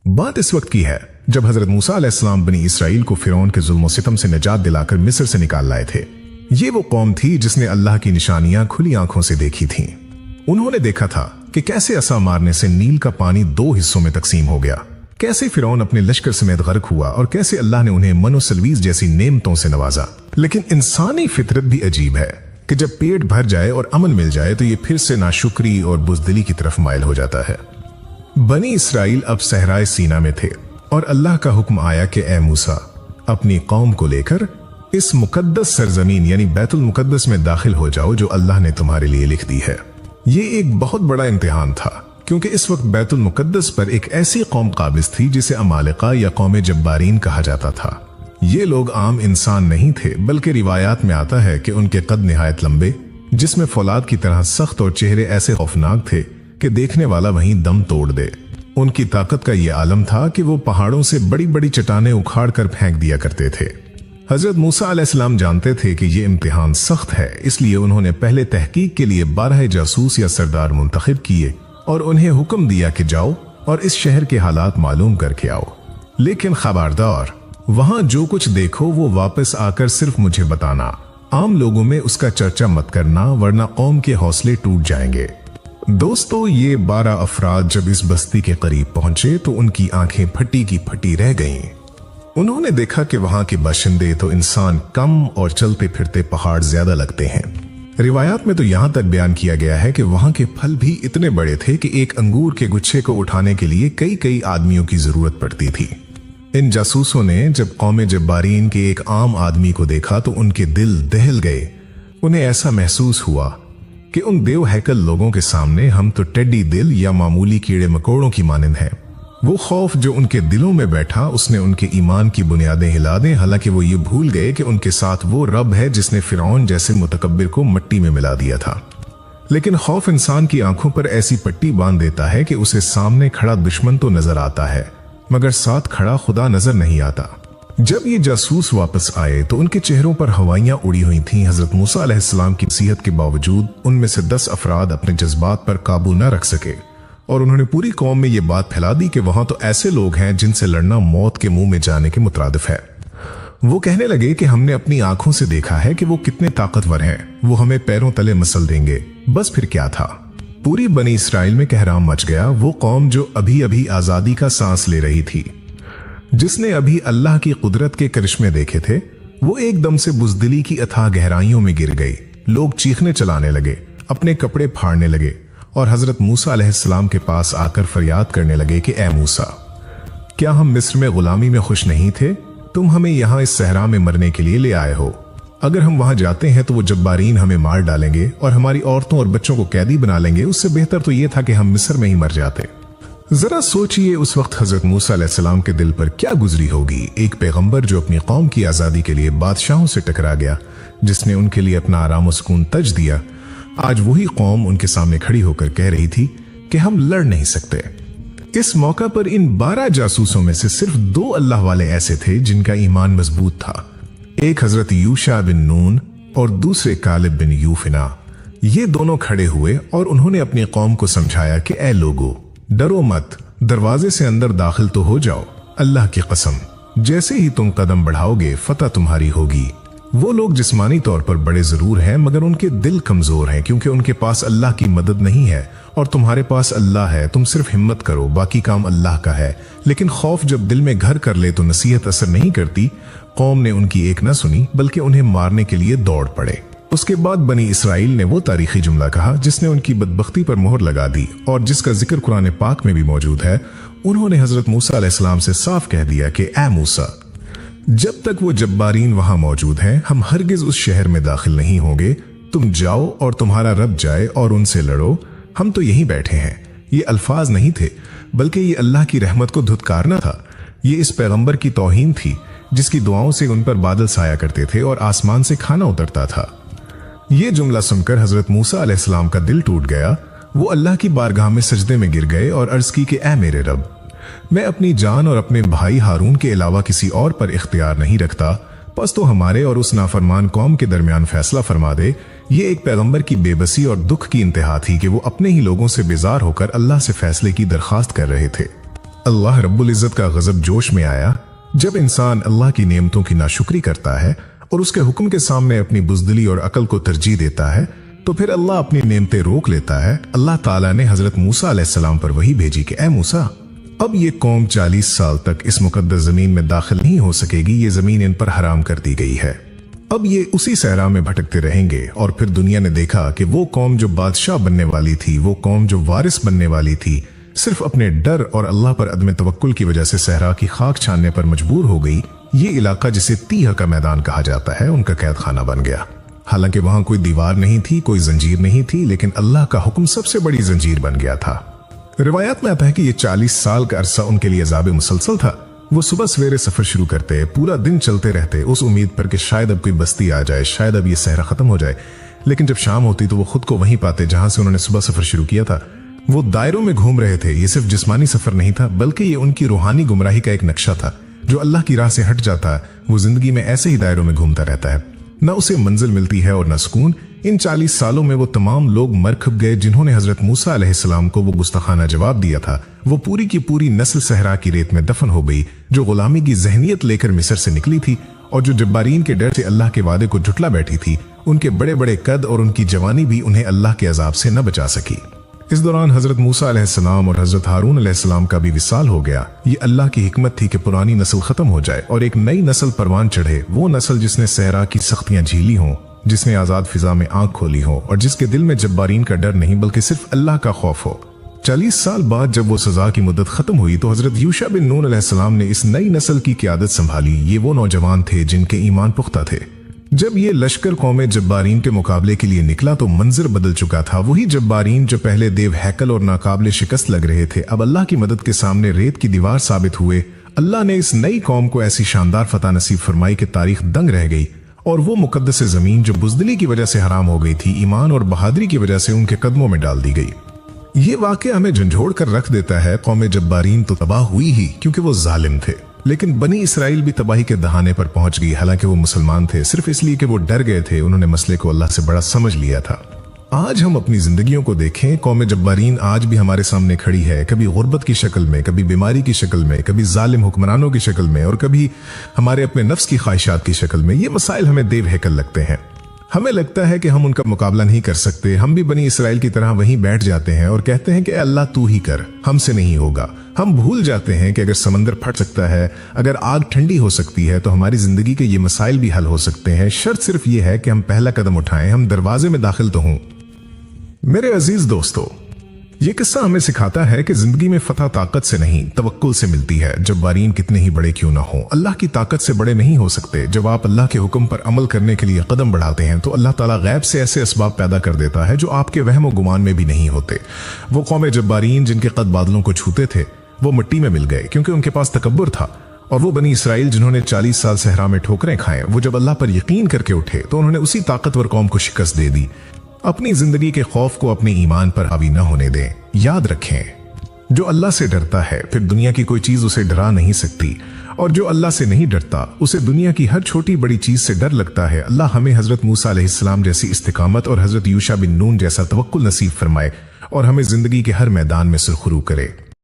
बात इस वक्त की है जब हजरत मूसा अलैहिस्सलाम बनी इसराइल को फिरौन के जुल्म सितम से निजात दिलाकर मिस्र से निकाल लाए थे। ये वो कौम थी जिसने अल्लाह की निशानियां खुली आंखों से देखी थीं। उन्होंने देखा था कि कैसे असा मारने से नील का पानी 2 हिस्सों में तकसीम हो गया, कैसे फिरौन अपने लश्कर समेत गर्क हुआ और कैसे अल्लाह ने उन्हें मनो सलवीज जैसी नेमतों से नवाजा। लेकिन इंसानी फितरत भी अजीब है कि जब पेट भर जाए और अमन मिल जाए तो ये फिर से नाशुक्री और बुज़दिली की तरफ माइल हो जाता है। बनी इसराइल अब सहराए सीना में थे और अल्लाह का हुक्म आया कि ए मूसा, अपनी कौम को लेकर इस मुकद्दस सरजमीन यानी बैतुल मुकद्दस में दाखिल हो जाओ जो अल्लाह ने तुम्हारे लिए लिख दी है। ये एक बहुत बड़ा इम्तिहान था क्योंकि इस वक्त बैतुल मुकद्दस पर एक ऐसी कौम काबिज थी जिसे अमालिका या कौम जब्बारीन कहा जाता था। ये लोग आम इंसान नहीं थे बल्कि रिवायात में आता है कि उनके कद निहायत लंबे, जिसमें फौलाद की तरह सख्त और चेहरे ऐसे खौफनाक थे कि देखने वाला वहीं दम तोड़ दे। उनकी ताकत का यह आलम था कि वो पहाड़ों से बड़ी बड़ी चट्टानें उखाड़ कर फेंक दिया करते थे। हजरत मूसा अलैहिस्सलाम जानते थे कि यह इम्तिहान सख्त है, इसलिए उन्होंने पहले तहकीक के लिए 12 जासूस या सरदार मुंतखब किए और उन्हें हुक्म दिया कि जाओ और इस शहर के हालात मालूम करके आओ। लेकिन खबरदार, वहां जो कुछ देखो वो वापस आकर सिर्फ मुझे बताना। आम लोगों में उसका चर्चा मत करना वरना कौम के हौसले टूट जाएंगे। दोस्तों, ये 12 अफराद जब इस बस्ती के करीब पहुंचे तो उनकी आंखें फटी की फटी रह गईं। उन्होंने देखा कि वहां के बाशिंदे तो इंसान कम और चलते फिरते पहाड़ ज्यादा लगते हैं। रिवायात में तो यहां तक बयान किया गया है कि वहां के फल भी इतने बड़े थे कि एक अंगूर के गुच्छे को उठाने के लिए कई कई आदमियों की जरूरत पड़ती थी। इन जासूसों ने जब कौम जब्बारीन के एक आम आदमी को देखा तो उनके दिल दहल गए। उन्हें ऐसा महसूस हुआ कि उन देव हैकल लोगों के सामने हम तो टेड्डी दिल या मामूली कीड़े मकोड़ों की मानिंद हैं। वो खौफ जो उनके दिलों में बैठा उसने उनके ईमान की बुनियादें हिला दें। हालांकि वो ये भूल गए कि उनके साथ वो रब है जिसने फिरौन जैसे मुतकब्बिर को मिट्टी में मिला दिया था। लेकिन खौफ इंसान की आंखों पर ऐसी पट्टी बांध देता है कि उसे सामने खड़ा दुश्मन तो नजर आता है मगर साथ खड़ा खुदा नजर नहीं आता। जब ये जासूस वापस आए तो उनके चेहरों पर हवाइयां उड़ी हुई थीं। हजरत मूसा अलैहिस्सलाम की नसीहत के बावजूद उनमें से 10 अफराद अपने जज्बात पर काबू न रख सके और उन्होंने पूरी कौम में ये बात फैला दी कि वहां तो ऐसे लोग हैं जिनसे लड़ना मौत के मुंह में जाने के मुतरादिफ है। वो कहने लगे कि हमने अपनी आंखों से देखा है कि वो कितने ताकतवर हैं, वो हमें पैरों तले मसल देंगे। बस फिर क्या था, पूरी बनी इसराइल में कहराम मच गया। वो कौम जो अभी अभी आजादी का सांस ले रही थी, जिसने अभी अल्लाह की कुदरत के करिश्मे देखे थे, वो एकदम से बुज़दिली की अथाह गहराइयों में गिर गई। लोग चीखने चलाने लगे, अपने कपड़े फाड़ने लगे और हजरत मूसा अलैहिस्सलाम के पास आकर फरियाद करने लगे कि ए मूसा, क्या हम मिस्र में गुलामी में खुश नहीं थे? तुम हमें यहाँ इस सहरा में मरने के लिए ले आए हो। अगर हम वहां जाते हैं तो वो जब्बारीन हमें मार डालेंगे और हमारी औरतों और बच्चों को कैदी बना लेंगे। उससे बेहतर तो ये था कि हम मिस्र में ही मर जाते। जरा सोचिए उस वक्त हजरत मूसा अलैहिस्सलाम के दिल पर क्या गुजरी होगी। एक पैगंबर जो अपनी कौम की आजादी के लिए बादशाहों से टकरा गया, जिसने उनके लिए अपना आराम और सुकून तज दिया, आज वही कौम उनके सामने खड़ी होकर कह रही थी कि हम लड़ नहीं सकते। इस मौका पर इन 12 जासूसों में से सिर्फ 2 अल्लाह वाले ऐसे थे जिनका ईमान मजबूत था। एक हजरत यूशा बिन नून और दूसरे कालिब बिन यूफिना। ये दोनों खड़े हुए और उन्होंने अपनी कौम को समझाया कि ए लोगो, डरो मत, दरवाजे से अंदर दाखिल तो हो जाओ। अल्लाह की कसम, जैसे ही तुम कदम बढ़ाओगे फतह तुम्हारी होगी। वो लोग जिस्मानी तौर पर बड़े जरूर हैं मगर उनके दिल कमजोर हैं क्योंकि उनके पास अल्लाह की मदद नहीं है और तुम्हारे पास अल्लाह है। तुम सिर्फ हिम्मत करो, बाकी काम अल्लाह का है। लेकिन खौफ जब दिल में घर कर ले तो नसीहत असर नहीं करती। कौम ने उनकी एक न सुनी बल्कि उन्हें मारने के लिए दौड़ पड़े। उसके बाद बनी इसराइल ने वो तारीखी जुमला कहा जिसने उनकी बदबख्ती पर मोहर लगा दी और जिसका जिक्र कुरान पाक में भी मौजूद है। उन्होंने हजरत मूसा अलैहिस्सलाम से साफ कह दिया कि ए मूसा, जब तक वो जब्बारीन वहां मौजूद हैं हम हरगिज उस शहर में दाखिल नहीं होंगे। तुम जाओ और तुम्हारा रब जाए और उनसे लड़ो, हम तो यहीं बैठे हैं। ये अल्फाज नहीं थे बल्कि ये अल्लाह की रहमत को धुतकारना था। ये इस पैगंबर की तौहीन थी जिसकी दुआओं से उन पर बादल साया करते थे और आसमान से खाना उतरता था। ये जुमला सुनकर हजरत मूसा अलैहिस्सलाम का दिल टूट गया। वो अल्लाह की बारगाह में सजदे में गिर गए और अर्ज की कि ए मेरे रब, मैं अपनी जान और अपने भाई हारून के अलावा किसी और पर इख्तियार नहीं रखता, बस तो हमारे और उस नाफरमान कौम के दरमियान फैसला फरमा दे। ये एक पैगंबर की बेबसी और दुख की इंतहा थी कि वो अपने ही लोगों से बेजार होकर अल्लाह से फैसले की दरखास्त कर रहे थे। अल्लाह रब्बुल इज़्ज़त का गजब जोश में आया जब इंसान अल्लाह की नेमतों की नाशुक्री करता है और उसके हुक्म के सामने अपनी बुज़दिली और अकल को तरजीह देता है, तो फिर अल्लाह अपनी नेमतें रोक लेता है। अल्लाह ताला ने हजरत मूसा अलैहिस्सलाम पर वही भेजी कि ए मूसा, अब ये कौम 40 साल तक इस मुकद्दस जमीन में दाखिल नहीं हो सकेगी, ये जमीन इन पर हराम कर दी गई है। अब ये उसी सहरा में भटकते रहेंगे। और फिर दुनिया ने देखा कि वो कौम जो बादशाह बनने वाली थी, वो कौम जो वारिस बनने वाली थी, सिर्फ अपने डर और अल्लाह पर अदम तवक्कुल की वजह से सहरा की खाक छानने पर मजबूर हो गई। ये इलाका जिसे तीह का मैदान कहा जाता है, उनका कैद खाना बन गया। हालांकि वहां कोई दीवार नहीं थी, कोई जंजीर नहीं थी, लेकिन अल्लाह का हुक्म सबसे बड़ी जंजीर बन गया था। रिवायात में आता है कि ये 40 साल का अरसा उनके लिए अज़ाब मुसलसल था। वो सुबह सवेरे सफर शुरू करते, पूरा दिन चलते रहते उस उम्मीद पर कि शायद अब कोई बस्ती आ जाए, शायद अब ये सहरा खत्म हो जाए। लेकिन जब शाम होती तो वो खुद को वहीं पाते जहां से उन्होंने सुबह सफर शुरू किया था। वो दायरों में घूम रहे थे। ये सिर्फ जिस्मानी सफर नहीं था, बल्कि ये उनकी रूहानी गुमराही का एक नक्शा था। जो अल्लाह की राह से हट जाता है वो जिंदगी में ऐसे ही दायरों में घूमता रहता है, न उसे मंजिल मिलती है और न सुकून। इन 40 सालों में वो तमाम लोग मर खप गए जिन्होंने हजरत मूसा अलैहिस्सलाम को वो गुस्ताखाना जवाब दिया था। वो पूरी की पूरी नस्ल सहरा की रेत में दफन हो गई, जो गुलामी की जहनियत लेकर मिस्र से निकली थी और जो जब्बारीन के डर से अल्लाह के वादे को झुटला बैठी थी। उनके बड़े बड़े कद और उनकी जवानी भी उन्हें अल्लाह के अजाब से न बचा सकी। इस दौरान हजरत मूसा अलैहिस्सलाम और हजरत हारून अलैहिस्सलाम का भी विसाल हो गया। ये अल्लाह की हिकमत थी कि पुरानी नस्ल खत्म हो जाए और एक नई नस्ल परवान चढ़े। वो नस्ल जिसने सहरा की सख्तियां झीली हों, जिसने आजाद फिजा में आंख खोली हो और जिसके दिल में जब्बारीन का डर नहीं बल्कि सिर्फ अल्लाह का खौफ हो। 40 साल बाद जब वो सजा की मुद्दत खत्म हुई तो हजरत यूशा बिन नून अलैहिस्सलाम ने इस नई नस्ल की क़यादत संभाली। ये वो नौजवान थे जिनके ईमान पुख्ता थे। जब ये लश्कर कौमे जब्बारीन के मुकाबले के लिए निकला तो मंजर बदल चुका था। वही जब्बारीन जो पहले देव हैकल और नाकाबिले शिकस्त लग रहे थे, अब अल्लाह की मदद के सामने रेत की दीवार साबित हुए। अल्लाह ने इस नई कौम को ऐसी शानदार फतह नसीब फरमाई कि तारीख दंग रह गई और वो मुकद्दस जमीन जो बुज़दिली की वजह से हराम हो गई थी, ईमान और बहादुरी की वजह से उनके कदमों में डाल दी गई। ये वाकया हमें झंझोड़ कर रख देता है। कौमे जब्बारीन तो तबाह हुई ही क्योंकि वो जालिम थे, लेकिन बनी इसराइल भी तबाही के दहाने पर पहुंच गई। हालांकि वो मुसलमान थे, सिर्फ इसलिए कि वो डर गए थे। उन्होंने मसले को अल्लाह से बड़ा समझ लिया था। आज हम अपनी जिंदगियों को देखें, कौमे जब्बारीन आज भी हमारे सामने खड़ी है, कभी गुर्बत की शक्ल में, कभी बीमारी की शक्ल में, कभी जालिम हुक्मरानों की शक्ल में और कभी हमारे अपने नफ्स की ख्वाहिशात की शक्ल में। ये मसाइल हमें देव हैकल लगते हैं। हमें लगता है कि हम उनका मुकाबला नहीं कर सकते। हम भी बनी इसराइल की तरह वहीं बैठ जाते हैं और कहते हैं कि अल्लाह तू ही कर, हमसे नहीं होगा। हम भूल जाते हैं कि अगर समंदर फट सकता है, अगर आग ठंडी हो सकती है, तो हमारी जिंदगी के ये मसाइल भी हल हो सकते हैं। शर्त सिर्फ ये है कि हम पहला कदम उठाएं, हम दरवाजे में दाखिल तो हों। मेरे अजीज दोस्तों, ये किस्सा हमें सिखाता है कि जिंदगी में फतह ताकत से नहीं तवक्कुल से मिलती है। जब्बारीन कितने ही बड़े क्यों ना हो, अल्लाह की ताकत से बड़े नहीं हो सकते। जब आप अल्लाह के हुक्म पर अमल करने के लिए कदम बढ़ाते हैं तो अल्लाह ताला गैब से ऐसे असबाब पैदा कर देता है जो आपके वहम और गुमान में भी नहीं होते। वो कौमे जब्बारीन जिनके कद बादलों को छूते थे, वो मिट्टी में मिल गए क्योंकि उनके पास तकब्बुर था। और वो बनी इसराइल जिन्होंने 40 साल सहरा में ठोकरें खाएं, वो जब अल्लाह पर यकीन करके उठे तो उन्होंने उसी ताकतवर कौम को शिकस्त दे दी। अपनी जिंदगी के खौफ को अपने ईमान पर हावी न होने दें। याद रखें, जो अल्लाह से डरता है फिर दुनिया की कोई चीज उसे डरा नहीं सकती, और जो अल्लाह से नहीं डरता उसे दुनिया की हर छोटी बड़ी चीज से डर लगता है। अल्लाह हमें हजरत मूसा अलैहिस्सलाम जैसी इस्तिकामत और हजरत यूशा बिन नून जैसा तवक्कुल नसीब फरमाए और हमें जिंदगी के हर मैदान में सुरखरू करे।